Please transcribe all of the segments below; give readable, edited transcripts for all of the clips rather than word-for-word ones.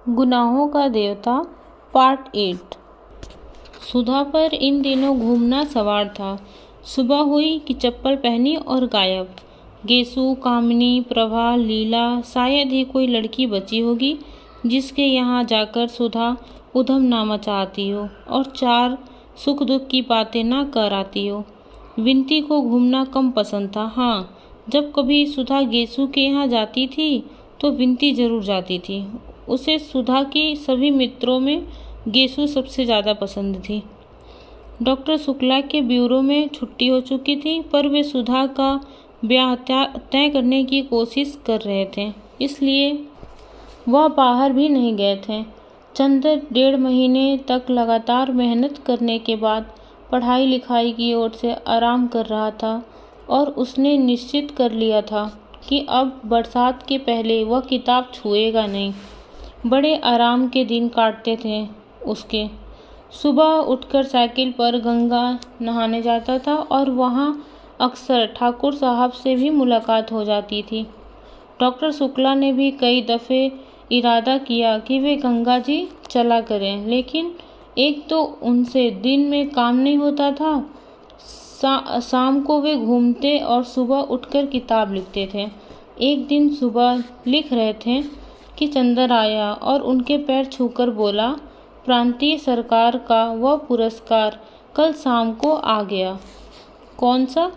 गुनाहों का देवता पार्ट 8। सुधा पर इन दिनों घूमना सवार था। सुबह हुई कि चप्पल पहनी और गायब। गेसु, कामिनी, प्रभा, लीला, शायद ही कोई लड़की बची होगी जिसके यहाँ जाकर सुधा उधम ना मचाती हो और चार सुख दुख की बातें ना कर आती हो। विंती को घूमना कम पसंद था। हाँ, जब कभी सुधा गेसु के यहाँ जाती थी तो विंती जरूर जाती थी। उसे सुधा की सभी मित्रों में गेसु सबसे ज़्यादा पसंद थी। डॉक्टर शुक्ला के ब्यूरो में छुट्टी हो चुकी थी, पर वे सुधा का ब्याह तय करने की कोशिश कर रहे थे, इसलिए वह बाहर भी नहीं गए थे। चंद्र 1.5 महीने तक लगातार मेहनत करने के बाद पढ़ाई लिखाई की ओर से आराम कर रहा था और उसने निश्चित कर लिया था कि अब बरसात के पहले वह किताब छुएगा नहीं। बड़े आराम के दिन काटते थे उसके। सुबह उठकर साइकिल पर गंगा नहाने जाता था और वहाँ अक्सर ठाकुर साहब से भी मुलाकात हो जाती थी। डॉक्टर शुक्ला ने भी कई दफ़े इरादा किया कि वे गंगा जी चला करें, लेकिन एक तो उनसे दिन में काम नहीं होता था, शाम को वे घूमते और सुबह उठकर किताब लिखते थे। एक दिन सुबह लिख रहे थे कि चंदर आया और उनके पैर छूकर बोला, प्रांतीय सरकार का वह पुरस्कार कल शाम को आ गया। कौन सा?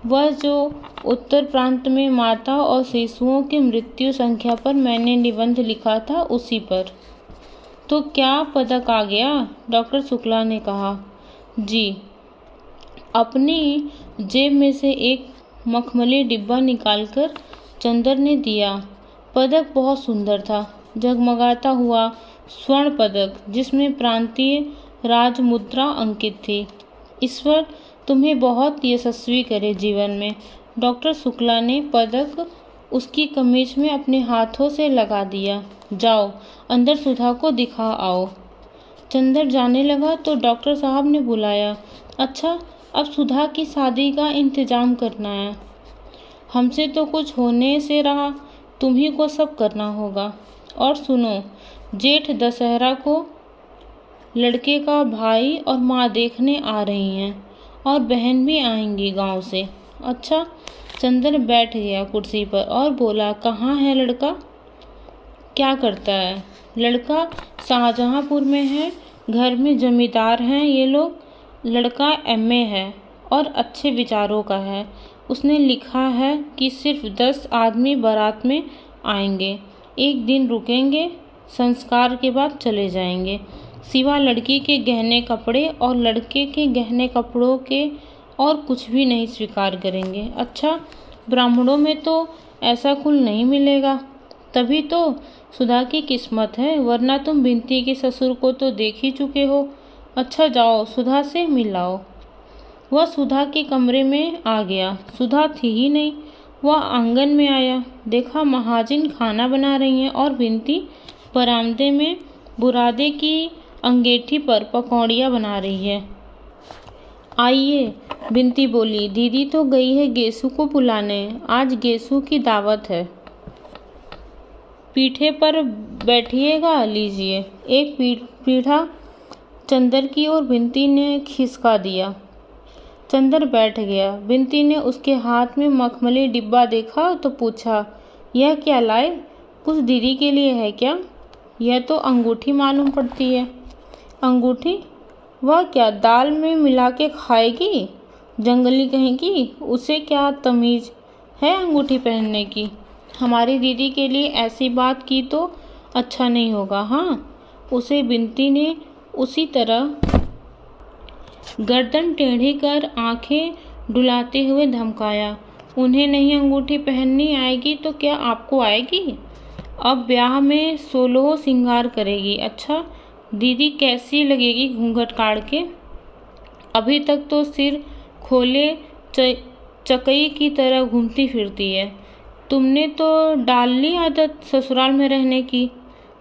वह जो उत्तर प्रांत में माता और शिशुओं की मृत्यु संख्या पर मैंने निबंध लिखा था, उसी पर। तो क्या पदक आ गया? डॉक्टर शुक्ला ने कहा। जी। अपनी जेब में से एक मखमली डिब्बा निकालकर चंदर ने दिया। पदक बहुत सुंदर था, जगमगाता हुआ स्वर्ण पदक जिसमें प्रांतीय राजमुद्रा अंकित थी। ईश्वर तुम्हें बहुत यशस्वी करे जीवन में। डॉक्टर शुक्ला ने पदक उसकी कमीज में अपने हाथों से लगा दिया। जाओ अंदर सुधा को दिखा आओ। चंदर जाने लगा तो डॉक्टर साहब ने बुलाया, अच्छा अब सुधा की शादी का इंतजाम करना है। हमसे तो कुछ होने से रहा, तुम्ही को सब करना होगा। और सुनो, जेठ दशहरा को लड़के का भाई और माँ देखने आ रही हैं और बहन भी आएंगी गांव से। अच्छा। चंदर बैठ गया कुर्सी पर और बोला, कहाँ है लड़का? क्या करता है? लड़का शाहजहांपुर में है, घर में जमींदार हैं ये लोग। लड़का MA है और अच्छे विचारों का है। उसने लिखा है कि सिर्फ 10 आदमी बारात में आएंगे, एक दिन रुकेंगे, संस्कार के बाद चले जाएंगे। सिवा लड़की के गहने कपड़े और लड़के के गहने कपड़ों के और कुछ भी नहीं स्वीकार करेंगे। अच्छा, ब्राह्मणों में तो ऐसा कुल नहीं मिलेगा। तभी तो सुधा की किस्मत है, वरना तुम बिंती के ससुर को तो देख ही चुके हो। अच्छा जाओ सुधा से मिलाओ। वह सुधा के कमरे में आ गया। सुधा थी ही नहीं। वह आंगन में आया, देखा महाजिन खाना बना रही हैं और बिंती बरामदे में बुरादे की अंगीठी पर पकौड़ियाँ बना रही है। आइए, बिंती बोली, दीदी तो गई है गेसु को बुलाने, आज गेसु की दावत है। पीठे पर बैठिएगा, लीजिए। एक पीढ़ा चंदर की ओर बिंती ने खिसका दिया। चंदर बैठ गया। बिंती ने उसके हाथ में मखमली डिब्बा देखा तो पूछा, यह क्या लाए? कुछ दीदी के लिए है क्या? यह तो अंगूठी मालूम पड़ती है। अंगूठी? वह क्या दाल में मिला के खाएगी? जंगली कहेगी। उसे क्या तमीज़ है अंगूठी पहनने की? हमारी दीदी के लिए ऐसी बात की तो अच्छा नहीं होगा। हाँ, उसे बिंती ने उसी तरह गर्दन टेढ़ी कर आंखें डुलाते हुए धमकाया। उन्हें नहीं अंगूठी पहननी आएगी तो क्या आपको आएगी? अब ब्याह में 16 श्रृंगार करेगी। अच्छा, दीदी कैसी लगेगी घूंघट काढ़ के? अभी तक तो सिर खोले चकई की तरह घूमती फिरती है। तुमने तो डाल ली आदत ससुराल में रहने की।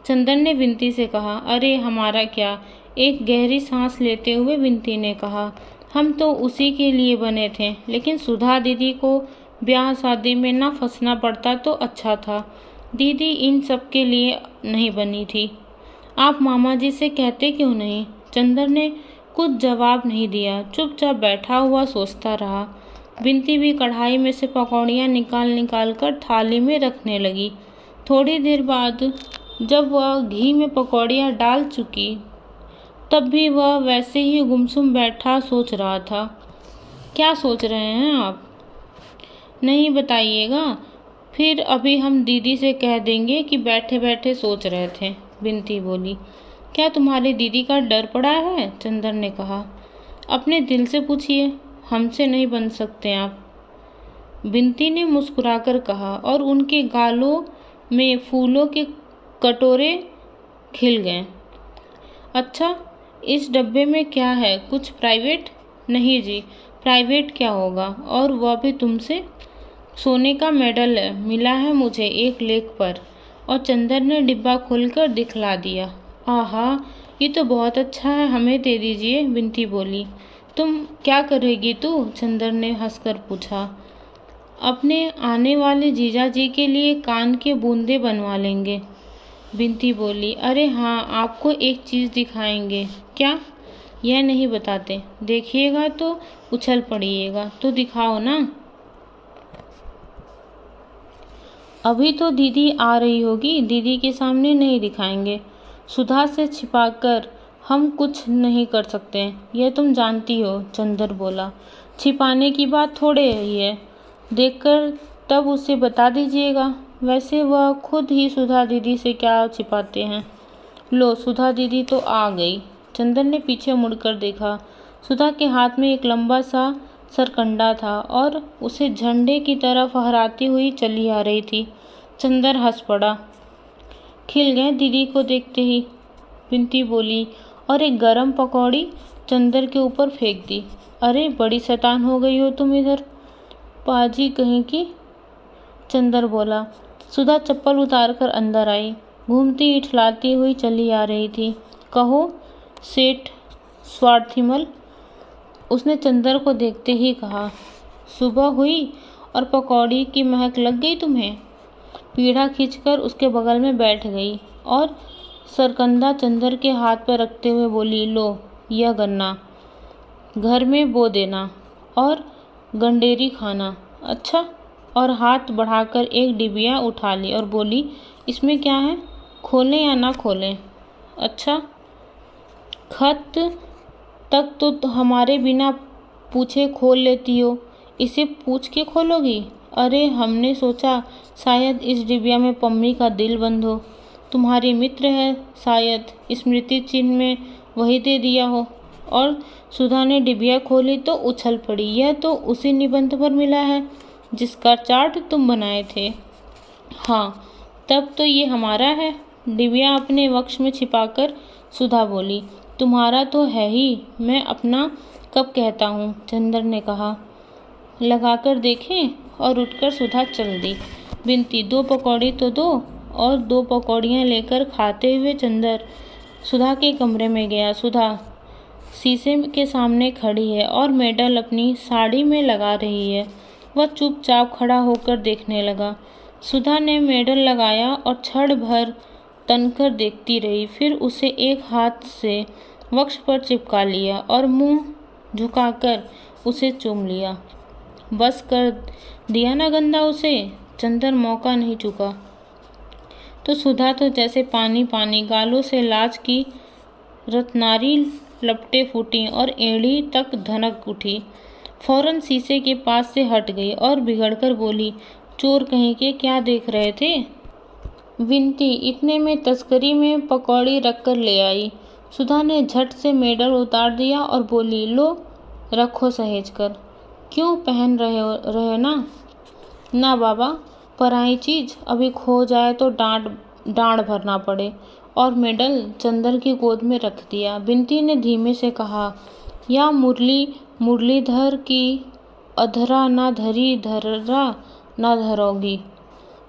चंदन ने बिंती से कहा। अरे हमारा क्या? एक गहरी सांस लेते हुए बिंती ने कहा, हम तो उसी के लिए बने थे, लेकिन सुधा दीदी को ब्याह शादी में ना फंसना पड़ता तो अच्छा था। दीदी इन सब के लिए नहीं बनी थी। आप मामा जी से कहते क्यों नहीं? चंदर ने कुछ जवाब नहीं दिया, चुपचाप बैठा हुआ सोचता रहा। बिनती भी कढ़ाई में से पकौड़ियाँ निकाल निकाल कर थाली में रखने लगी। थोड़ी देर बाद जब वह घी में पकौड़ियाँ डाल चुकी, तब भी वह वैसे ही गुमसुम बैठा सोच रहा था। क्या सोच रहे हैं आप? नहीं बताइएगा, फिर अभी हम दीदी से कह देंगे कि बैठे बैठे सोच रहे थे, बिनती बोली। क्या तुम्हारी दीदी का डर पड़ा है? चंदर ने कहा। अपने दिल से पूछिए, हमसे नहीं बन सकते आप, बिनती ने मुस्कुराकर कहा और उनके गालों में फूलों के कटोरे खिल गए। अच्छा, इस डब्बे में क्या है? कुछ प्राइवेट? नहीं जी, प्राइवेट क्या होगा, और वह भी तुमसे? सोने का मेडल मिला है मुझे एक लेख पर। और चंदर ने डिब्बा खोलकर दिखला दिया। आहा, ये तो बहुत अच्छा है, हमें दे दीजिए, बिनती बोली। तुम क्या करेगी तू? चंदर ने हंसकर पूछा। अपने आने वाले जीजा जी के लिए कान के बूंदे बनवा लेंगे, बिनती बोली। अरे हाँ, आपको एक चीज़ दिखाएंगे। क्या? यह नहीं बताते, देखिएगा तो उछल पड़िएगा। तो दिखाओ ना। अभी तो दीदी आ रही होगी, दीदी के सामने नहीं दिखाएंगे। सुधा से छिपाकर हम कुछ नहीं कर सकते, यह तुम जानती हो, चंदर बोला। छिपाने की बात थोड़े ही है, देखकर तब उसे बता दीजिएगा। वैसे वह खुद ही सुधा दीदी से क्या छिपाते हैं। लो, सुधा दीदी तो आ गई। चंदर ने पीछे मुड़कर देखा। सुधा के हाथ में एक लंबा सा सरकंडा था और उसे झंडे की तरह फहराती हुई चली आ रही थी। चंदर हंस पड़ा। खिल गए दीदी को देखते ही, बिनती बोली और एक गरम पकौड़ी चंदर के ऊपर फेंक दी। अरे बड़ी शैतान हो गई हो तुम इधर, पाजी कहीं की, चंदर बोला। सुधा चप्पल उतारकर अंदर आई, घूमती इठलाती हुई चली आ रही थी। कहो सेठ स्वार्थिमल, उसने चंदर को देखते ही कहा। सुबह हुई और पकौड़ी की महक लग गई तुम्हें? पीढ़ा खींचकर उसके बगल में बैठ गई और सरकंदा चंदर के हाथ पर रखते हुए बोली, लो यह गन्ना घर में बो देना और गंडेरी खाना। अच्छा। और हाथ बढ़ाकर एक डिबिया उठा ली और बोली, इसमें क्या है, खोलें या ना खोलें? अच्छा। खत तक तो हमारे बिना पूछे खोल लेती हो, इसे पूछ के खोलोगी? अरे हमने सोचा शायद इस डिबिया में पम्मी का दिल बंद हो, तुम्हारी मित्र है, शायद स्मृति चिन्ह में वही दे दिया हो। और सुधा ने डिबिया खोली तो उछल पड़ी। यह तो उसी निबंध पर मिला है जिसका चार्ट तुम बनाए थे। हाँ, तब तो ये हमारा है, डिबिया अपने वक्ष में छिपाकर सुधा बोली। तुम्हारा तो है ही, मैं अपना कब कहता हूँ, चंदर ने कहा। लगाकर देखें? और उठकर सुधा चल दी। बिनती, 2 पकौड़ी तो दो। और 2 पकौड़ियाँ लेकर खाते हुए चंदर सुधा के कमरे में गया। सुधा शीशे के सामने खड़ी है और मेडल अपनी साड़ी में लगा रही है। वह चुपचाप खड़ा होकर देखने लगा। सुधा ने मेडल लगाया और क्षण भर तनकर देखती रही, फिर उसे एक हाथ से वक्ष पर चिपका लिया और मुंह झुकाकर उसे चूम लिया। बस कर दिया ना गंदा उसे, चंदर मौका नहीं चुका। तो सुधा तो जैसे पानी पानी, गालों से लाज की रत्नारी लपटें फूटी और एड़ी तक धनक उठी। फौरन शीशे के पास से हट गई और बिगड़कर बोली, चोर कहीं के, क्या देख रहे थे? विनती इतने में तस्करी में पकौड़ी रखकर ले आई। सुधा ने झट से मेडल उतार दिया और बोली, लो रखो सहेज कर। क्यों, पहन रहे ना? ना बाबा, पराई चीज, अभी खो जाए तो डांड भरना पड़े। और मेडल चंदर की गोद में रख दिया। बिनती ने धीमे से कहा, या मुरलीधर की अधरा ना धरी, धरा ना धरोगी।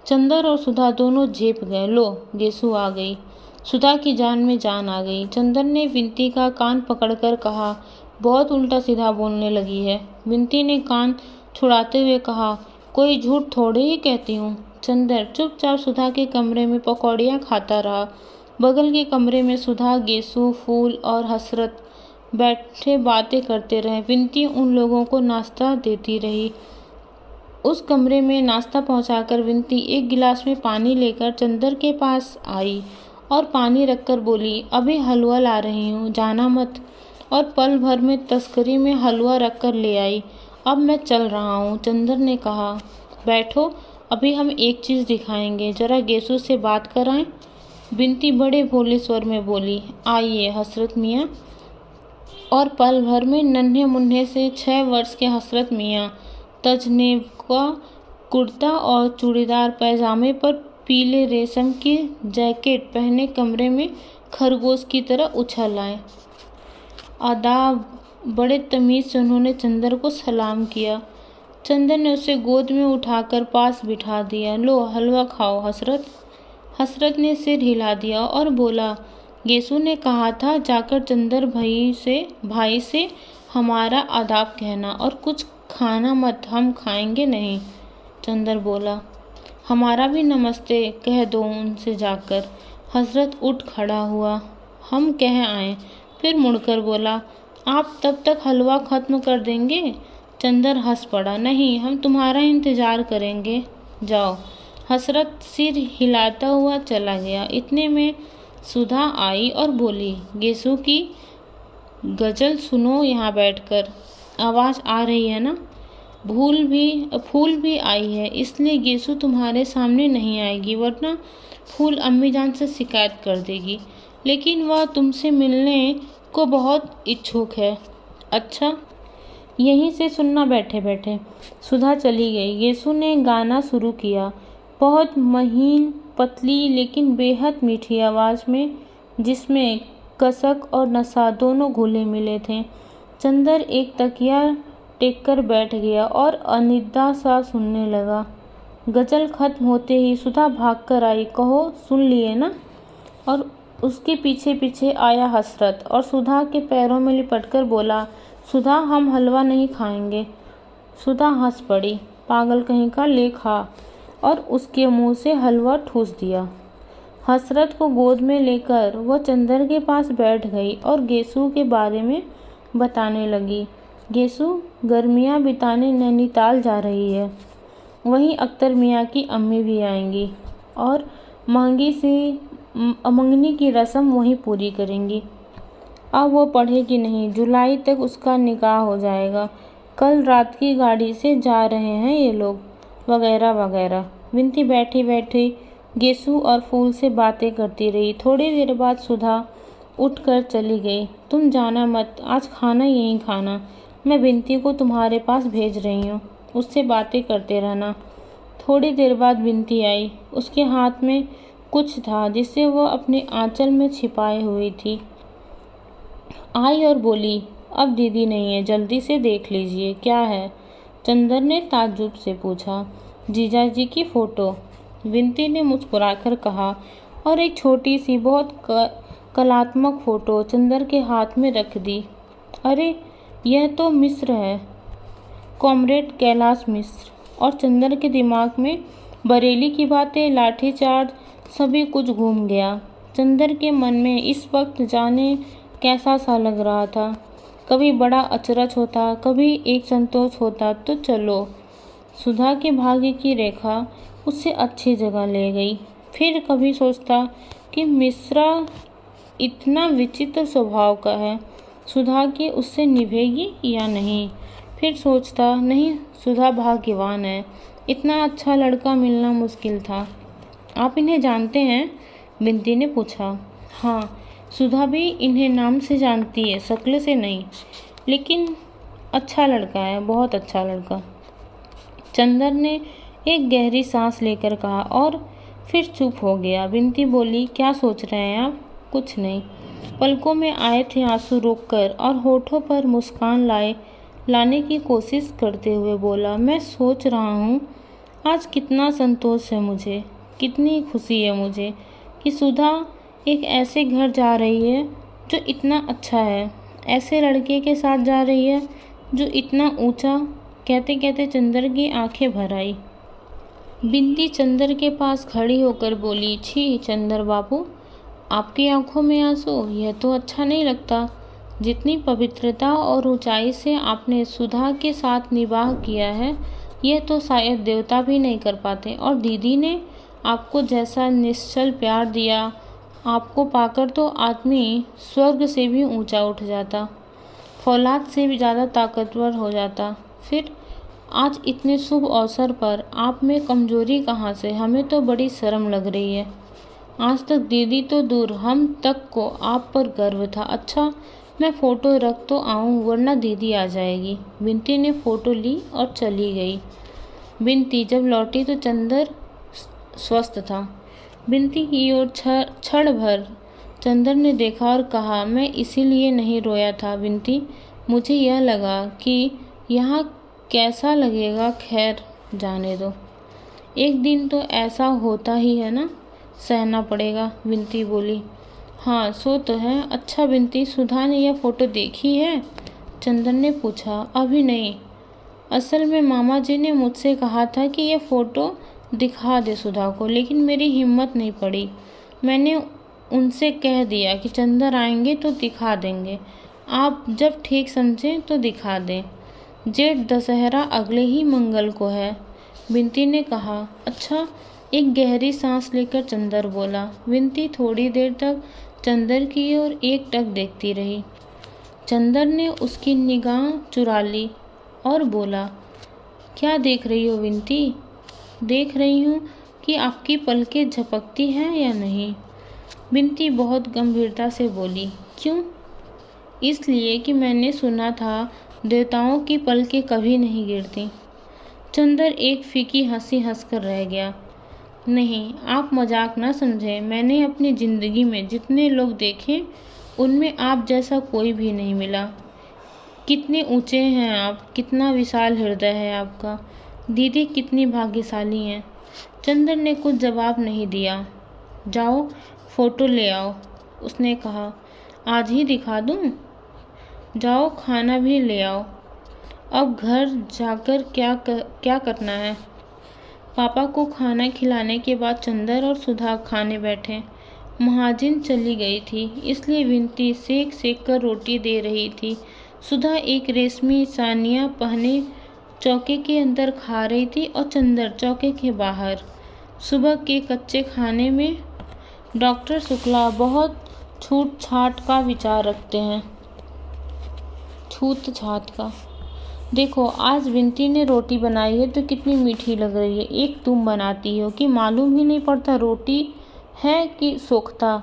चंदर और सुधा दोनों झेप गए। लो, गेसु आ गई। सुधा की जान में जान आ गई। चंदर ने बिनती का कान पकड़कर कहा, बहुत उल्टा सीधा बोलने लगी है। बिनती ने कान छुड़ाते हुए कहा, कोई झूठ थोड़े ही कहती हूँ, चंदर चुपचाप सुधा के कमरे में पकौड़ियाँ खाता रहा। बगल के कमरे में सुधा, गेसु, फूल और हसरत बैठे बातें करते रहे। विनती उन लोगों को नाश्ता देती रही। उस कमरे में नाश्ता पहुंचाकर विनती एक गिलास में पानी लेकर चंदर के पास आई और पानी रखकर बोली, अभी हलवा ला रही हूँ, जाना मत। और पल भर में तस्करी में हलवा रखकर ले आई। अब मैं चल रहा हूँ, चंदर ने कहा। बैठो, अभी हम एक चीज़ दिखाएंगे, जरा गेसु से बात कराएं। विनती बड़े भोले स्वर में बोली, आइए हसरत मियाँ। और पल भर में नन्हे मुन्ने से 6 वर्ष के हसरत मियाँ तजनेब का कुर्ता और चूड़ीदार पैजामे पर पीले रेशम की जैकेट पहने कमरे में खरगोश की तरह उछल आए। आदाब, बड़े तमीज़ से उन्होंने चंदर को सलाम किया। चंदर ने उसे गोद में उठाकर पास बिठा दिया। लो हलवा खाओ हसरत। हसरत ने सिर हिला दिया और बोला, गेसु ने कहा था जाकर चंदर भाई से हमारा आदाब कहना और कुछ खाना मत, हम खाएंगे नहीं। चंदर बोला, हमारा भी नमस्ते कह दो उनसे जाकर। हसरत उठ खड़ा हुआ, हम कह आए। फिर मुड़कर बोला, आप तब तक हलवा ख़त्म कर देंगे? चंदर हंस पड़ा, नहीं, हम तुम्हारा इंतज़ार करेंगे, जाओ। हसरत सिर हिलाता हुआ चला गया। इतने में सुधा आई और बोली, गेसु की गज़ल सुनो यहाँ बैठकर। आवाज़ आ रही है ना? फूल भी आई है, इसलिए गेसु तुम्हारे सामने नहीं आएगी, वरना फूल अम्मी जान से शिकायत कर देगी। लेकिन वह तुमसे मिलने को बहुत इच्छुक है। अच्छा, यहीं से सुनना बैठे बैठे। सुधा चली गई। गेसु ने गाना शुरू किया, बहुत महीन, पतली लेकिन बेहद मीठी आवाज़ में, जिसमें कसक और नशा दोनों घुले मिले थे। चंदर एक तकिया टेककर बैठ गया और अनिद्रा सा सुनने लगा। गज़ल खत्म होते ही सुधा भागकर आई। कहो, सुन लिए ना? और उसके पीछे पीछे आया हसरत और सुधा के पैरों में लिपटकर बोला, सुधा, हम हलवा नहीं खाएंगे। सुधा हंस पड़ी, पागल कहीं का, ले खा। और उसके मुंह से हलवा ठूस दिया। हसरत को गोद में लेकर वह चंदर के पास बैठ गई और गेसु के बारे में बताने लगी। गेसु गर्मियाँ बिताने नैनीताल जा रही है। वहीं अख्तर मियाँ की अम्मी भी आएंगी और मंगनी की रस्म वहीं पूरी करेंगी। अब वो पढ़ेगी नहीं, जुलाई तक उसका निकाह हो जाएगा। कल रात की गाड़ी से जा रहे हैं ये लोग, वगैरह वगैरह। विनती बैठी बैठी गेसु और फूल से बातें करती रही। थोड़ी देर बाद सुधा उठकर चली गई। तुम जाना मत, आज खाना यहीं खाना। मैं विनती को तुम्हारे पास भेज रही हूँ, उससे बातें करते रहना। थोड़ी देर बाद विनती आई। उसके हाथ में कुछ था जिसे वह अपने आंचल में छिपाए हुई थी। आई और बोली, अब दीदी नहीं है, जल्दी से देख लीजिए। क्या है? चंदर ने ताज्जुब से पूछा। जीजाजी की फ़ोटो, विनती ने मुस्कुराकर कहा, और एक छोटी सी बहुत कलात्मक फ़ोटो चंदर के हाथ में रख दी। अरे, यह तो मिस्र है, कॉमरेड कैलाश मिश्र। और चंदर के दिमाग में बरेली की बातें, लाठीचार्ज, सभी कुछ घूम गया। चंदर के मन में इस वक्त जाने कैसा सा लग रहा था। कभी बड़ा अचरज होता, कभी एक संतोष होता। तो चलो, सुधा के भाग्य की रेखा उससे अच्छी जगह ले गई। फिर कभी सोचता कि मिश्रा इतना विचित्र स्वभाव का है, सुधा की उससे निभेगी या नहीं। फिर सोचता, नहीं, सुधा भाग्यवान है, इतना अच्छा लड़का मिलना मुश्किल था। आप इन्हें जानते हैं? विनती ने पूछा। हाँ, सुधा भी इन्हें नाम से जानती है, शक्ल से नहीं, लेकिन अच्छा लड़का है, बहुत अच्छा लड़का। चंदर ने एक गहरी सांस लेकर कहा और फिर चुप हो गया। विनती बोली, क्या सोच रहे हैं आप? कुछ नहीं। पलकों में आए थे आंसू रोककर और होठों पर मुस्कान लाने की कोशिश करते हुए बोला, मैं सोच रहा हूँ आज कितना संतोष है मुझे, कितनी खुशी है मुझे कि सुधा एक ऐसे घर जा रही है जो इतना अच्छा है, ऐसे लड़के के साथ जा रही है जो इतना ऊंचा। कहते कहते चंदर की आंखें भर आई। बिंती चंदर के पास खड़ी होकर बोली, छी चंदर बाबू, आपकी आंखों में आंसू, यह तो अच्छा नहीं लगता। जितनी पवित्रता और ऊंचाई से आपने सुधा के साथ निवाह किया है, यह तो शायद देवता भी नहीं कर पाते। और दीदी ने आपको जैसा निश्चल प्यार दिया, आपको पाकर तो आदमी स्वर्ग से भी ऊंचा उठ जाता, फौलाद से भी ज़्यादा ताकतवर हो जाता। फिर आज इतने शुभ अवसर पर आप में कमजोरी कहाँ से? हमें तो बड़ी शर्म लग रही है। आज तक दीदी तो दूर, हम तक को आप पर गर्व था। अच्छा, मैं फ़ोटो रख तो आऊँ, वरना दीदी आ जाएगी। बिंती ने फ़ोटो ली और चली गई। बिंती जब लौटी तो चंदर स्वस्थ था। बिंती की ओर क्षण भर चंदर ने देखा और कहा, मैं इसीलिए नहीं रोया था बिंती, मुझे यह लगा कि यहाँ कैसा लगेगा। खैर जाने दो, एक दिन तो ऐसा होता ही है ना, सहना पड़ेगा। बिंती बोली, हाँ सो तो है। अच्छा बिंती, सुधा ने यह फ़ोटो देखी है? चंदन ने पूछा। अभी नहीं, असल में मामा जी ने मुझसे कहा था कि यह फ़ोटो दिखा दे सुधा को, लेकिन मेरी हिम्मत नहीं पड़ी। मैंने उनसे कह दिया कि चंदर आएंगे तो दिखा देंगे, आप जब ठीक समझें तो दिखा दें। जेठ दशहरा अगले ही मंगल को है। बिंती ने कहा। अच्छा, एक गहरी सांस लेकर चंदर बोला। बिंती थोड़ी देर तक चंदर की ओर एकटक देखती रही। चंदर ने उसकी निगाह चुरा ली और बोला, क्या देख रही हो बिंती? देख रही हूँ कि आपकी पलकें झपकती हैं या नहीं। बिंती बहुत गंभीरता से बोली। क्यों? इसलिए कि मैंने सुना था देवताओं की पलकें कभी नहीं गिरती। चंदर एक फीकी हंसी हंसकर रह गया। नहीं, आप मजाक ना समझें। मैंने अपनी ज़िंदगी में जितने लोग देखे, उनमें आप जैसा कोई भी नहीं मिला। कितने ऊंचे हैं आप, कितना विशाल हृदय है आपका। दीदी कितनी भाग्यशाली हैं। चंदर ने कुछ जवाब नहीं दिया। जाओ फ़ोटो ले आओ, उसने कहा। आज ही दिखा दूँ? जाओ खाना भी ले आओ। अब घर जाकर क्या करना है? पापा को खाना खिलाने के बाद चंदर और सुधा खाने बैठे। महाजिन चली गई थी, इसलिए बिंती सेक सेक कर रोटी दे रही थी। सुधा एक रेशमी सानिया पहने चौके के अंदर खा रही थी और चंदर चौके के बाहर। सुबह के कच्चे खाने में डॉक्टर शुक्ला बहुत छूट छाट का विचार रखते हैं। छूत छात का। देखो, आज बिंती ने रोटी बनाई है तो कितनी मीठी लग रही है। एक तुम बनाती हो कि मालूम ही नहीं पड़ता रोटी है कि सोख्ता।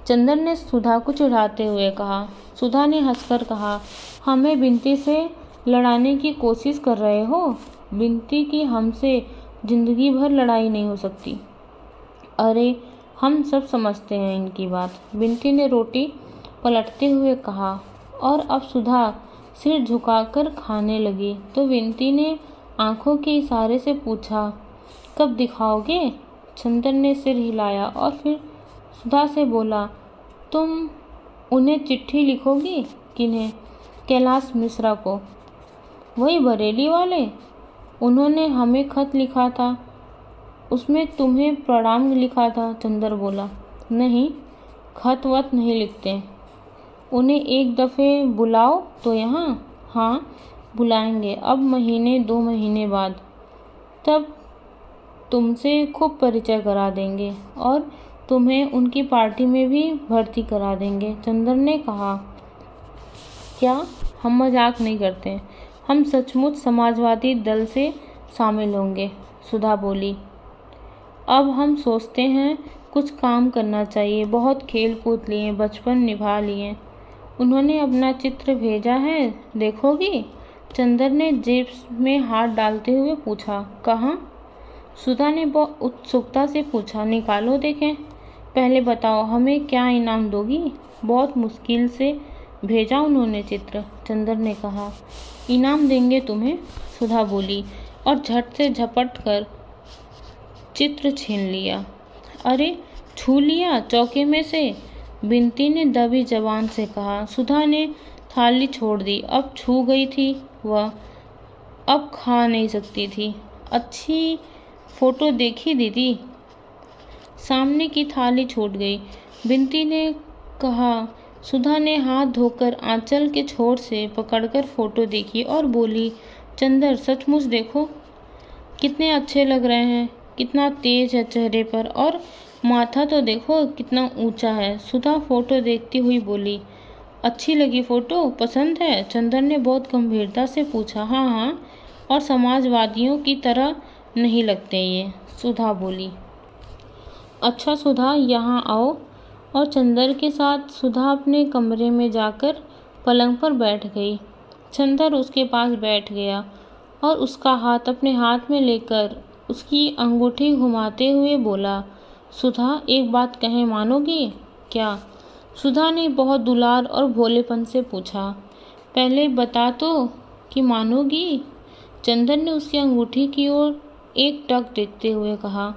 चंदर ने सुधा को चिढ़ाते हुए कहा। सुधा ने हंसकर कहा, हमें बिंती से लड़ाने की कोशिश कर रहे हो? बिंती की हमसे जिंदगी भर लड़ाई नहीं हो सकती। अरे हम सब समझते हैं इनकी बात, बिंती ने रोटी पलटते हुए कहा। और अब सुधा सिर झुकाकर खाने लगी तो बिंती ने आंखों के इशारे से पूछा, कब दिखाओगे? चंदर ने सिर हिलाया और फिर सुधा से बोला, तुम उन्हें चिट्ठी लिखोगी? किन्हें? कैलाश मिश्रा को। वही बरेली वाले? उन्होंने हमें खत लिखा था, उसमें तुम्हें प्रणाम लिखा था। चंदर बोला, नहीं, खत वत नहीं लिखते। उन्हें एक दफ़े बुलाओ तो यहाँ। हाँ बुलाएंगे, अब महीने 2 महीने बाद। तब तुमसे खूब परिचय करा देंगे और तुम्हें उनकी पार्टी में भी भर्ती करा देंगे। चंदर ने कहा, क्या? हम मजाक नहीं करते, हम सचमुच समाजवादी दल से शामिल होंगे। सुधा बोली, अब हम सोचते हैं कुछ काम करना चाहिए। बहुत खेल कूद लिए, बचपन निभा लिए। उन्होंने अपना चित्र भेजा है, देखोगी? चंदर ने जेब में हाथ डालते हुए पूछा। कहाँ? सुधा ने बहुत उत्सुकता से पूछा। निकालो देखें। पहले बताओ हमें क्या इनाम दोगी? बहुत मुश्किल से भेजा उन्होंने चित्र। चंदर ने कहा, इनाम देंगे तुम्हें। सुधा बोली और झट से झपट कर चित्र छीन लिया। अरे छू लिया चौके में से, बिंती ने दबी जबान से कहा। सुधा ने थाली छोड़ दी। अब छू गई थी वह, अब खा नहीं सकती थी। अच्छी फोटो देखी दीदी? सामने की थाली छूट गई। बिनती ने कहा। सुधा ने हाथ धोकर आंचल के छोर से पकड़कर फोटो देखी और बोली, चंदर सचमुच देखो, कितने अच्छे लग रहे हैं, कितना तेज है चेहरे पर, और माथा तो देखो कितना ऊंचा है। सुधा फोटो देखती हुई बोली, अच्छी लगी फोटो, पसंद है? चंदर ने बहुत गंभीरता से पूछा। हाँ हाँ, और समाजवादियों की तरह नहीं लगते ये, सुधा बोली। अच्छा सुधा, यहाँ आओ। और चंदर के साथ सुधा अपने कमरे में जाकर पलंग पर बैठ गई। चंदर उसके पास बैठ गया और उसका हाथ अपने हाथ में लेकर उसकी अंगूठी घुमाते हुए बोला, सुधा एक बात कहें, मानोगी क्या? सुधा ने बहुत दुलार और भोलेपन से पूछा। पहले बता तो कि मानोगी? चंदर ने उसकी अंगूठी की ओर एक टक देखते हुए कहा।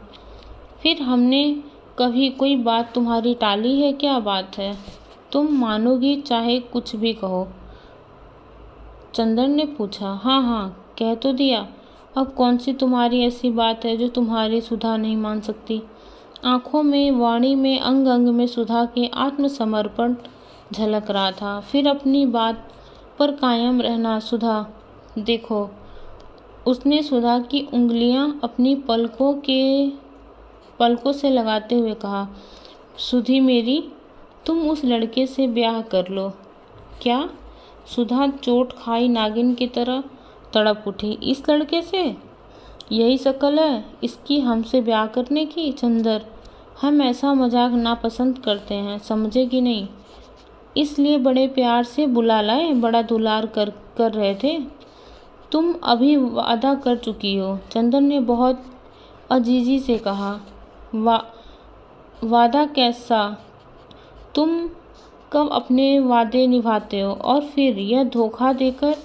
फिर हमने कभी कोई बात तुम्हारी टाली है? क्या बात है? तुम मानोगी चाहे कुछ भी कहो? चंदर ने पूछा। हाँ हाँ, कह तो दिया। अब कौन सी तुम्हारी ऐसी बात है जो तुम्हारी सुधा नहीं मान सकती? आंखों में, वाणी में, अंग अंग में सुधा के आत्मसमर्पण झलक रहा था। फिर अपनी बात पर कायम रहना। सुधा देखो, उसने सुधा की उंगलियां अपनी पलकों से लगाते हुए कहा। सुधी मेरी, तुम उस लड़के से ब्याह कर लो। क्या? सुधा चोट खाई नागिन की तरह तड़प उठी। इस लड़के से? यही शक्ल है इसकी हमसे ब्याह करने की? चंदर, हम ऐसा मजाक नापसंद करते हैं, समझे कि नहीं? इसलिए बड़े प्यार से बुला लाए, बड़ा दुलार कर रहे थे। तुम अभी वादा कर चुकी हो, चंदर ने बहुत अजीजी से कहा। वादा कैसा? तुम कब अपने वादे निभाते हो? और फिर यह धोखा देकर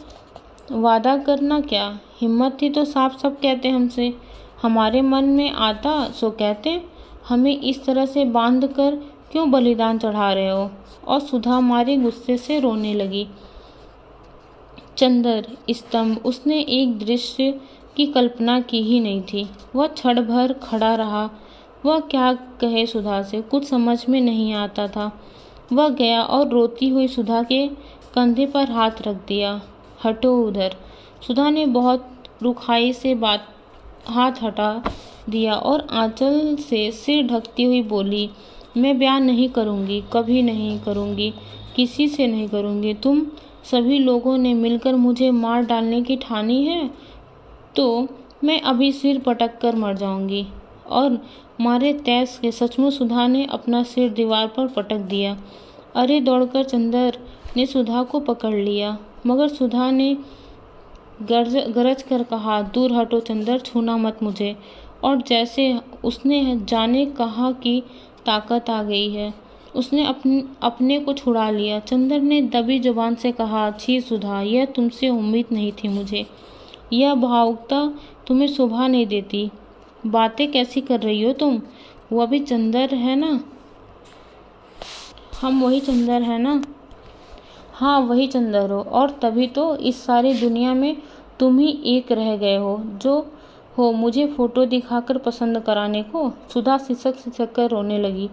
वादा करना क्या? हिम्मत थी तो साफ साफ कहते हमसे, हमारे मन में आता सो कहते। हमें इस तरह से बांध कर क्यों बलिदान चढ़ा रहे हो? और सुधा मारे गुस्से से रोने लगी। चंदर स्तंभ, उसने एक दृश्य की कल्पना की ही नहीं थी। वह क्षण भर खड़ा रहा। वह क्या कहे सुधा से, कुछ समझ में नहीं आता था। वह गया और रोती हुई सुधा के कंधे पर हाथ रख दिया। हटो उधर। सुधा ने बहुत रुखाई से हाथ हटा दिया और आंचल से सिर ढकती हुई बोली, मैं ब्याह नहीं करूँगी, कभी नहीं करूँगी, किसी से नहीं करूँगी। तुम सभी लोगों ने मिलकर मुझे मार डालने की ठानी है तो मैं अभी सिर पटक कर मर जाऊंगी। और मारे तैस के सचमुच सुधा ने अपना सिर दीवार पर पटक दिया। अरे दौड़कर चंदर ने सुधा को पकड़ लिया, मगर सुधा ने गरज कर कहा, दूर हटो चंदर, छूना मत मुझे। और जैसे उसने जाने कहा कि ताकत आ गई है, उसने अपने को छुड़ा लिया। चंदर ने दबी जुबान से कहा, छी सुधा, यह तुमसे उम्मीद नहीं थी मुझे। यह भावुकता तुम्हें शोभा नहीं देती। बातें कैसी कर रही हो तुम? वह भी चंदर है ना? हम वही चंदर है ना? हाँ, वही चंदर हो। और तभी तो इस सारी दुनिया में तुम ही एक रह गए हो जो हो मुझे फोटो दिखाकर पसंद कराने को। सुधा सिसक सिसक कर रोने लगी।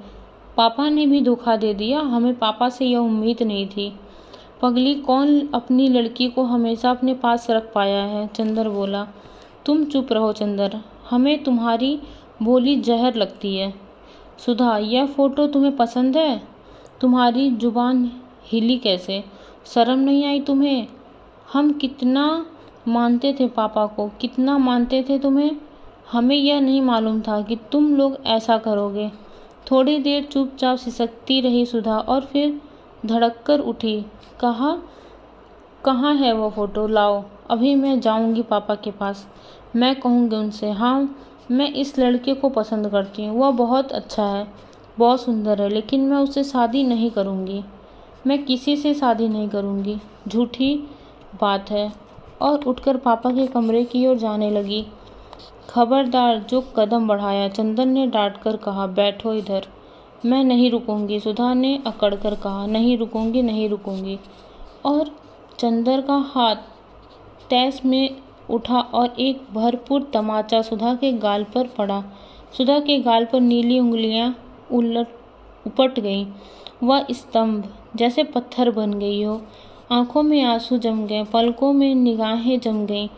पापा ने भी धोखा दे दिया, हमें पापा से यह उम्मीद नहीं थी। पगली, कौन अपनी लड़की को हमेशा अपने पास रख पाया है? चंदर बोला। तुम चुप रहो चंदर, हमें तुम्हारी बोली जहर लगती है। सुधा, यह फोटो तुम्हें पसंद है? तुम्हारी जुबान हिली कैसे? शर्म नहीं आई तुम्हें? हम कितना मानते थे पापा को, कितना मानते थे तुम्हें। हमें यह नहीं मालूम था कि तुम लोग ऐसा करोगे। थोड़ी देर चुपचाप सिसकती रही सुधा और फिर धड़क कर उठी। कहाँ है वो फोटो? लाओ, अभी मैं जाऊंगी पापा के पास। मैं कहूँगी उनसे, हाँ मैं इस लड़के को पसंद करती हूँ, वह बहुत अच्छा है, बहुत सुंदर है, लेकिन मैं उससे शादी नहीं करूँगी। मैं किसी से शादी नहीं करूँगी, झूठी बात है। और उठकर पापा के कमरे की ओर जाने लगी। खबरदार जो कदम बढ़ाया, चंदन ने डांट कर कहा। बैठो इधर। मैं नहीं रुकूंगी, सुधा ने अकड़ कर कहा। नहीं रुकूंगी, नहीं रुकूंगी। और चंदर का हाथ तैस में उठा और एक भरपूर तमाचा सुधा के गाल पर पड़ा। सुधा के गाल पर नीली उंगलियां उपट गईं। वह स्तंभ जैसे पत्थर बन गई हो। आंखों में आंसू जम गए, पलकों में निगाहें जम गईं,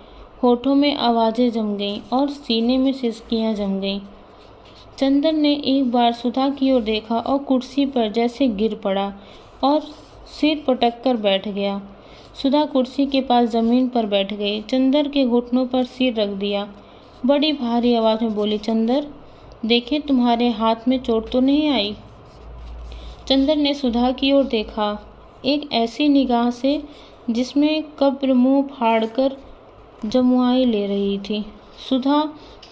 होठों में आवाज़ें जम गईं और सीने में सिसकियां जम गईं। चंदन ने एक बार सुधा की ओर देखा और कुर्सी पर जैसे गिर पड़ा और सिर पटक कर बैठ गया। सुधा कुर्सी के पास जमीन पर बैठ गई, चंदर के घुटनों पर सिर रख दिया। बड़ी भारी आवाज़ में बोली, चंदर देखें तुम्हारे हाथ में चोट तो नहीं आई? चंदर ने सुधा की ओर देखा, एक ऐसी निगाह से जिसमें कब्र मुंह फाड़कर जमुआई ले रही थी। सुधा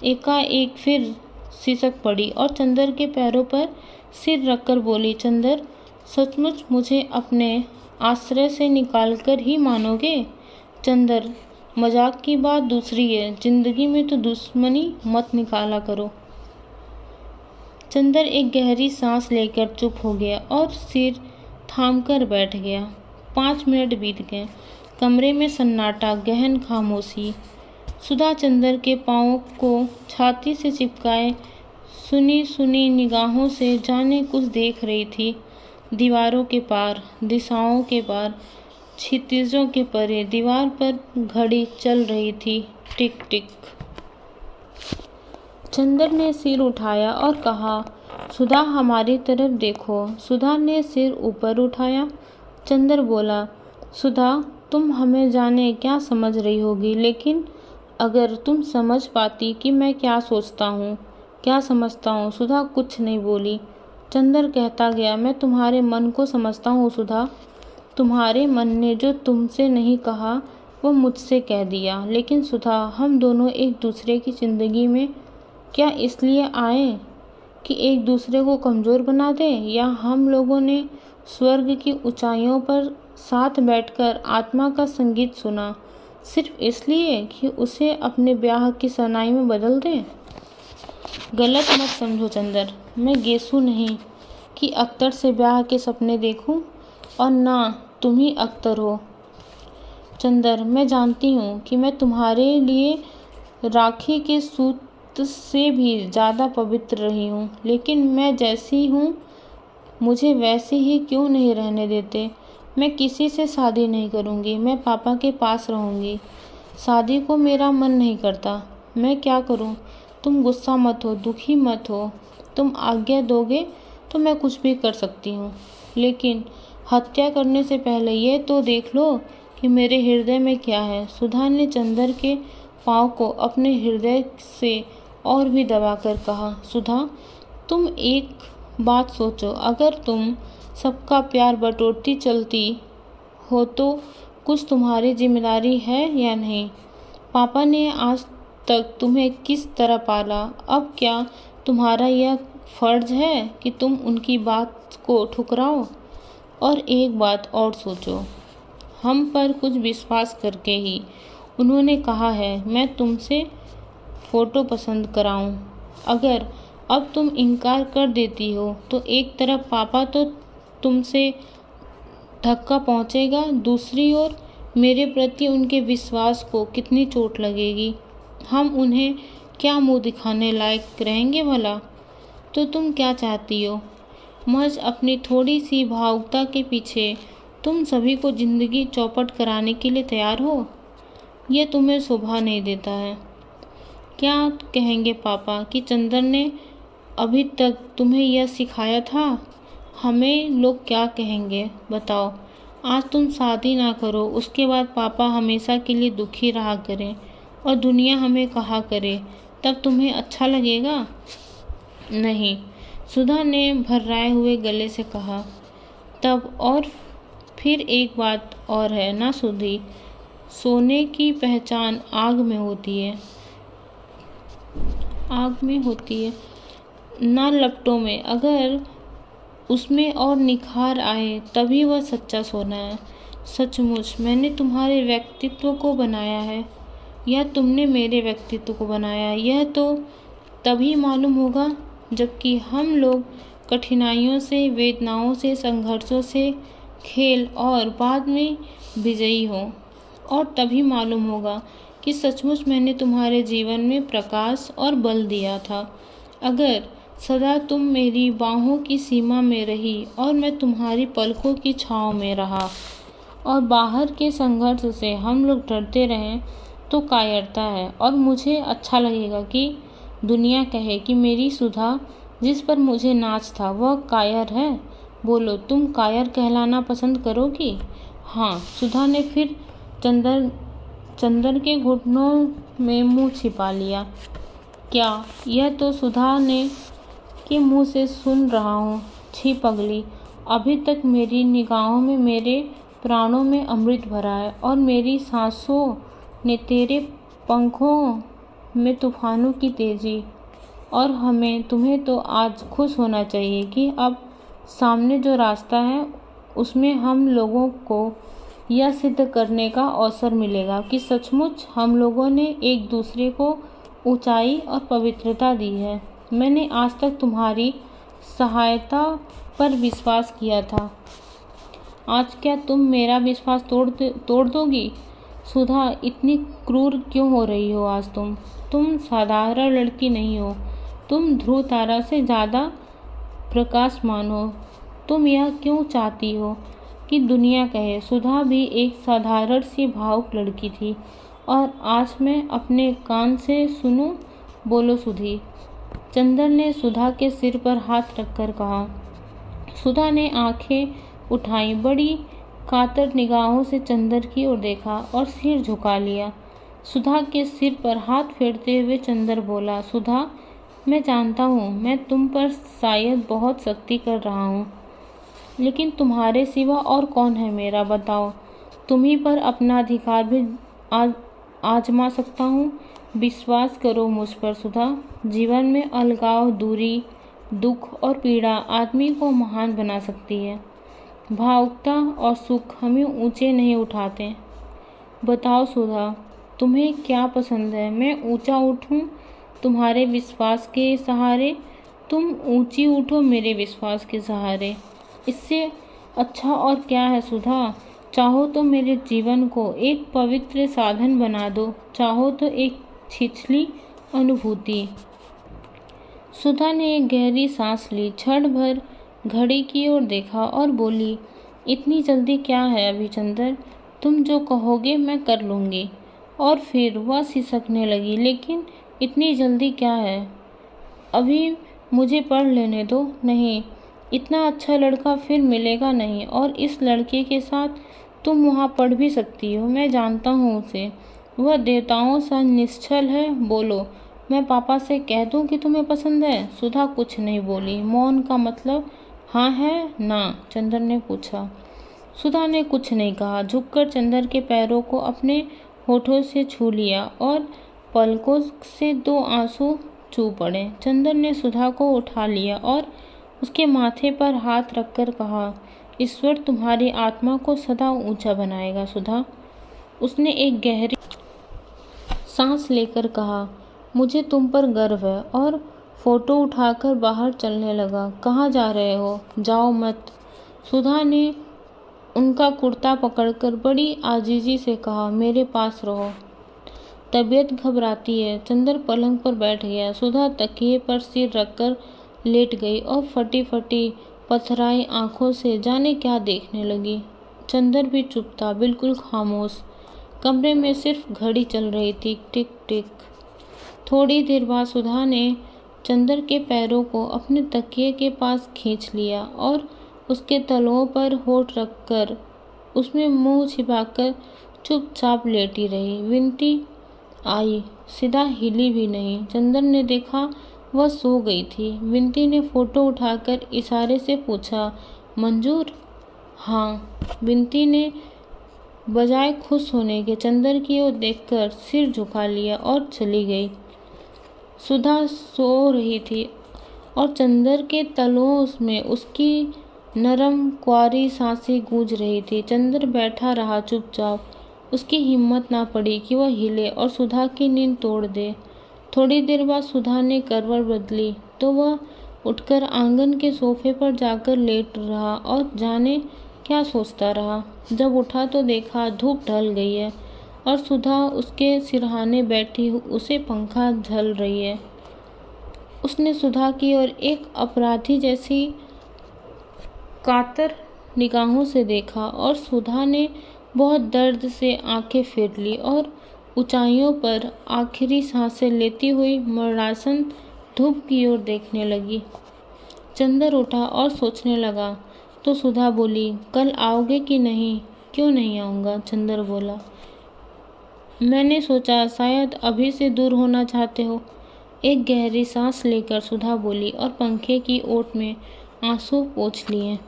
एकाएक फिर सिसक पड़ी और चंदर के पैरों पर सिर रखकर बोली, चंदर सचमुच मुझे अपने आश्रय से निकालकर ही मानोगे? चंदर मजाक की बात दूसरी है, जिंदगी में तो दुश्मनी मत निकाला करो। चंदर एक गहरी सांस लेकर चुप हो गया और सिर थामकर बैठ गया। 5 मिनट बीत गए। कमरे में सन्नाटा, गहन खामोशी। सुधा चंदर के पाँवों को छाती से चिपकाए सुनी सुनी निगाहों से जाने कुछ देख रही थी। दीवारों के पार, दिशाओं के पार, क्षितिजों के परे दीवार पर घड़ी चल रही थी, टिक टिक। चंदर ने सिर उठाया और कहा, सुधा हमारी तरफ देखो। सुधा ने सिर ऊपर उठाया। चंदर बोला, सुधा तुम हमें जाने क्या समझ रही होगी, लेकिन अगर तुम समझ पाती कि मैं क्या सोचता हूँ, क्या समझता हूँ। सुधा कुछ नहीं बोली। चंदर कहता गया, मैं तुम्हारे मन को समझता हूँ सुधा। तुम्हारे मन ने जो तुमसे नहीं कहा वो मुझसे कह दिया। लेकिन सुधा, हम दोनों एक दूसरे की जिंदगी में क्या इसलिए आए कि एक दूसरे को कमज़ोर बना दें, या हम लोगों ने स्वर्ग की ऊंचाइयों पर साथ बैठकर आत्मा का संगीत सुना सिर्फ इसलिए कि उसे अपने ब्याह की सनाई में बदल दें? गलत मत समझो चंदर, मैं गेसू नहीं कि अख्तर से ब्याह के सपने देखूं, और ना तुम ही अख्तर हो। चंदर, मैं जानती हूँ कि मैं तुम्हारे लिए राखी के सूत से भी ज़्यादा पवित्र रही हूँ, लेकिन मैं जैसी हूँ मुझे वैसे ही क्यों नहीं रहने देते? मैं किसी से शादी नहीं करूँगी, मैं पापा के पास रहूँगी। शादी को मेरा मन नहीं करता, मैं क्या करूँ? तुम गुस्सा मत हो, दुखी मत हो। तुम आज्ञा दोगे तो मैं कुछ भी कर सकती हूँ, लेकिन हत्या करने से पहले ये तो देख लो कि मेरे हृदय में क्या है। सुधा ने चंदर के पाँव को अपने हृदय से और भी दबाकर कहा, सुधा तुम एक बात सोचो, अगर तुम सबका प्यार बटोरती चलती हो तो कुछ तुम्हारी जिम्मेदारी है या नहीं? पापा ने आज तक तुम्हें किस तरह पाला, अब क्या तुम्हारा यह फर्ज है कि तुम उनकी बात को ठुकराओ? और एक बात और सोचो, हम पर कुछ विश्वास करके ही उन्होंने कहा है मैं तुमसे फ़ोटो पसंद कराऊं। अगर अब तुम इनकार कर देती हो तो एक तरफ पापा तो तुमसे धक्का पहुंचेगा, दूसरी ओर मेरे प्रति उनके विश्वास को कितनी चोट लगेगी। हम उन्हें क्या मुंह दिखाने लायक रहेंगे भला? तो तुम क्या चाहती हो? महज अपनी थोड़ी सी भावुकता के पीछे तुम सभी को जिंदगी चौपट कराने के लिए तैयार हो? यह तुम्हें शोभा नहीं देता है। क्या कहेंगे पापा कि चंदर ने अभी तक तुम्हें यह सिखाया था? हमें लोग क्या कहेंगे बताओ? आज तुम शादी ना करो, उसके बाद पापा हमेशा के लिए दुखी रहा करें और दुनिया हमें कहा करे, तब तुम्हें अच्छा लगेगा? नहीं, सुधा ने भर्राए हुए गले से कहा। तब और फिर एक बात और है ना सुधी, सोने की पहचान आग में होती है, ना लपटों में। अगर उसमें और निखार आए तभी वह सच्चा सोना है। सचमुच मैंने तुम्हारे व्यक्तित्व को बनाया है या तुमने मेरे व्यक्तित्व को बनाया, यह तो तभी मालूम होगा जबकि हम लोग कठिनाइयों से, वेदनाओं से, संघर्षों से खेल और बाद में विजयी हों। और तभी मालूम होगा कि सचमुच मैंने तुम्हारे जीवन में प्रकाश और बल दिया था। अगर सदा तुम मेरी बाहों की सीमा में रही और मैं तुम्हारी पलकों की छाँव में रहा और बाहर के संघर्ष से हम लोग डरते रहें तो कायरता है, और मुझे अच्छा लगेगा कि दुनिया कहे कि मेरी सुधा जिस पर मुझे नाच था वह कायर है। बोलो, तुम कायर कहलाना पसंद करोगी? हाँ, सुधा ने फिर चंदर के घुटनों में मुंह छिपा लिया। क्या? यह तो सुधा ने के मुंह से सुन रहा हूँ। छी पगली, अभी तक मेरी निगाहों में मेरे प्राणों में अमृत भरा है और मेरी सांसों ने तेरे पंखों में तूफानों की तेजी। और तुम्हें तो आज खुश होना चाहिए कि अब सामने जो रास्ता है उसमें हम लोगों को यह सिद्ध करने का अवसर मिलेगा कि सचमुच हम लोगों ने एक दूसरे को ऊंचाई और पवित्रता दी है। मैंने आज तक तुम्हारी सहायता पर विश्वास किया था, आज क्या तुम मेरा विश्वास तोड़ दोगी? सुधा, इतनी क्रूर क्यों हो रही हो आज तुम साधारण लड़की नहीं हो, तुम ध्रुव तारा से ज़्यादा प्रकाशमान हो। तुम यह क्यों चाहती हो कि दुनिया कहे सुधा भी एक साधारण सी भावुक लड़की थी, और आज मैं अपने कान से सुनूं? बोलो सुधी। चंदर ने सुधा के सिर पर हाथ रखकर कहा। सुधा ने आंखें उठाई, बड़ी कातर निगाहों से चंदर की ओर देखा और सिर झुका लिया। सुधा के सिर पर हाथ फेरते हुए चंदर बोला, सुधा, मैं जानता हूँ मैं तुम पर शायद बहुत सख्ती कर रहा हूँ, लेकिन तुम्हारे सिवा और कौन है मेरा? बताओ, तुम्ही पर अपना अधिकार भी आजमा सकता हूँ। विश्वास करो मुझ पर सुधा। जीवन में अलगाव, दूरी, दुख और पीड़ा आदमी को महान बना सकती है। भावुकता और सुख हमें ऊंचे नहीं उठाते। बताओ सुधा, तुम्हें क्या पसंद है? मैं ऊंचा उठूं तुम्हारे विश्वास के सहारे, तुम ऊंची उठो मेरे विश्वास के सहारे। इससे अच्छा और क्या है सुधा? चाहो तो मेरे जीवन को एक पवित्र साधन बना दो, चाहो तो एक छिछली अनुभूति। सुधा ने एक गहरी सांस ली, क्षण भर घड़ी की ओर देखा और बोली, इतनी जल्दी क्या है अभी चंदर? तुम जो कहोगे मैं कर लूँगी। और फिर वह सिसकने लगी, लेकिन इतनी जल्दी क्या है? अभी मुझे पढ़ लेने दो। नहीं, इतना अच्छा लड़का फिर मिलेगा नहीं, और इस लड़के के साथ तुम वहाँ पढ़ भी सकती हो। मैं जानता हूँ उसे, वह देवताओं सा निश्चल है। बोलो, मैं पापा से कह दूँ कि तुम्हें पसंद है? सुधा कुछ नहीं बोली। मौन का मतलब हाँ है ना? चंदर ने पूछा। सुधा ने कुछ नहीं कहा, झुककर चंदर के पैरों को अपने होठों से छू लिया और पलकों से 2 आंसू चू पड़े। चंदर ने सुधा को उठा लिया और उसके माथे पर हाथ रखकर कहा, ईश्वर तुम्हारी आत्मा को सदा ऊंचा बनाएगा सुधा। उसने एक गहरी सांस लेकर कहा, मुझे तुम पर गर्व है, और फोटो उठाकर बाहर चलने लगा। कहाँ जा रहे हो? जाओ मत। सुधा ने उनका कुर्ता पकड़कर बड़ी आजीजी से कहा, मेरे पास रहो, तबीयत घबराती है। चंदर पलंग पर बैठ गया। सुधा तकिए पर सिर रखकर लेट गई और फटी फटी पथराई आंखों से जाने क्या देखने लगी। चंदर भी चुप था, बिल्कुल खामोश। कमरे में सिर्फ घड़ी चल रही थी, टिक टिक। थोड़ी देर बाद सुधा ने चंदर के पैरों को अपने तकिए के पास खींच लिया और उसके तलुओं पर होठ रखकर उसमें मुंह छिपाकर चुपचाप लेटी रही। विंती आई, सीधा हिली भी नहीं। चंदर ने देखा वह सो गई थी। विंती ने फोटो उठाकर इशारे से पूछा, मंजूर? हाँ। विंती ने बजाय खुश होने के चंदर की ओर देखकर सिर झुका लिया और चली गई। सुधा सो रही थी और चंदर के तलुओं में उसकी नरम क्वारी सांसें गूंज रही थी। चंदर बैठा रहा चुपचाप। उसकी हिम्मत ना पड़ी कि वह हिले और सुधा की नींद तोड़ दे। थोड़ी देर बाद सुधा ने करवट बदली तो वह उठकर आंगन के सोफे पर जाकर लेट रहा और जाने क्या सोचता रहा। जब उठा तो देखा धूप ढल गई है। और सुधा उसके सिरहाने बैठी उसे पंखा झल रही है। उसने सुधा की ओर एक अपराधी जैसी कातर निगाहों से देखा और सुधा ने बहुत दर्द से आंखें फेर ली और ऊंचाइयों पर आखिरी सांसें लेती हुई मरणासन धूप की ओर देखने लगी। चंदर उठा और सोचने लगा तो सुधा बोली, कल आओगे कि नहीं? क्यों नहीं आऊँगा? चंदर बोला, मैंने सोचा शायद अभी से दूर होना चाहते हो। एक गहरी सांस लेकर सुधा बोली और पंखे की ओट में आंसू पोंछ लिए।